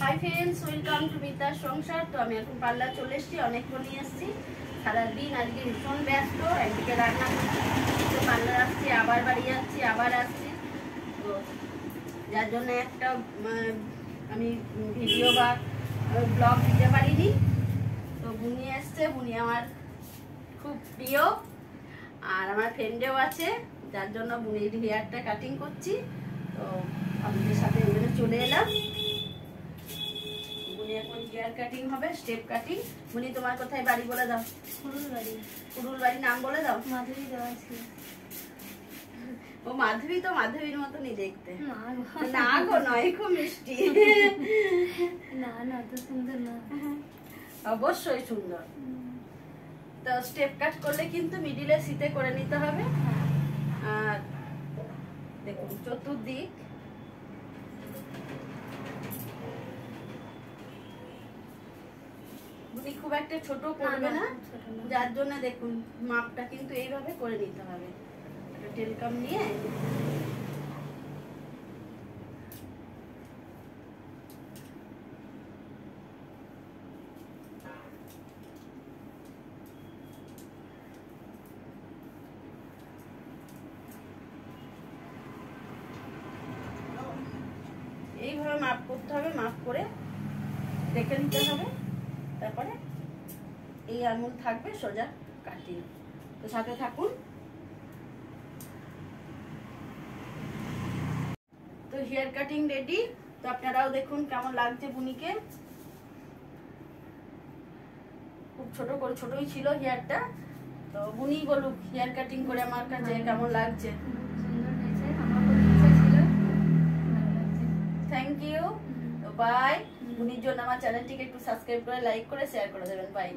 Hi friends, welcome to মিতার সংসার। তো আমি এখন পার্লার চলে এসেছি, অনেকক্ষণ নিয়ে এসেছি। সারাদিন আজকে ভীষণ ব্যস্ত, একদিকে রান্না করছি, পার্লার আসছি, আবার বাড়ি যাচ্ছি, আবার আসছি। তো যার জন্য একটা আমি ভিডিও বা ব্লগ দিতে পারিনি। তো বুনি এসছে, বুনি আমার খুব প্রিয় আর আমার ফ্রেন্ডেও আছে, যার জন্য বুনির হেয়ারটা কাটিং করছি। তো আপনাদের সাথে ওখানে চলে এলাম। বুনি এখন হেয়ার কাটিং হবে, স্টেপ কাটিং। বুনি তোমার কোথায় বাড়ি বলে দাও? কুরুল বাড়ি। কুরুল বাড়ি নাম বলে দাও। মাধুরী দেওয়া ছিল। ও মাধুরী তো মাধবীর মতনই দেখতে। না গো নয়, খুব মিষ্টি। না না, তো সুন্দর না। অবশ্যই সুন্দর। তো স্টেপ কাট করলে কিন্তু মিডিলে সিতে করে নিতে হবে। আর দেখুন চতুর্দিক বুনি খুব একটা ছোট করবে না, যার জন্য দেখুন মাপটা কিন্তু এইভাবে করে নিতে হবে। একটা টেলকাম নিয়ে এইভাবে মাপ করতে হবে, মাপ করে দেখে নিতে হবে। তারপরে এই আঙুল থাকবে সোজা কাটিং। তো সাথে থাকুন। তো হেয়ার কাটিং রেডি। তো আপনারাও দেখুন কেমন লাগছে বুনিকে। খুব ছোটই ছিল হেয়ারটা। তো বুনি বলুক হেয়ার কাটিং করে আমার কাছে কেমন লাগছে। Thank you. তো বাই। বুনির জন্য আমার চ্যানেলটিকে একটু সাবস্ক্রাইব করে, লাইক করে, শেয়ার করে দেবেন। বাই।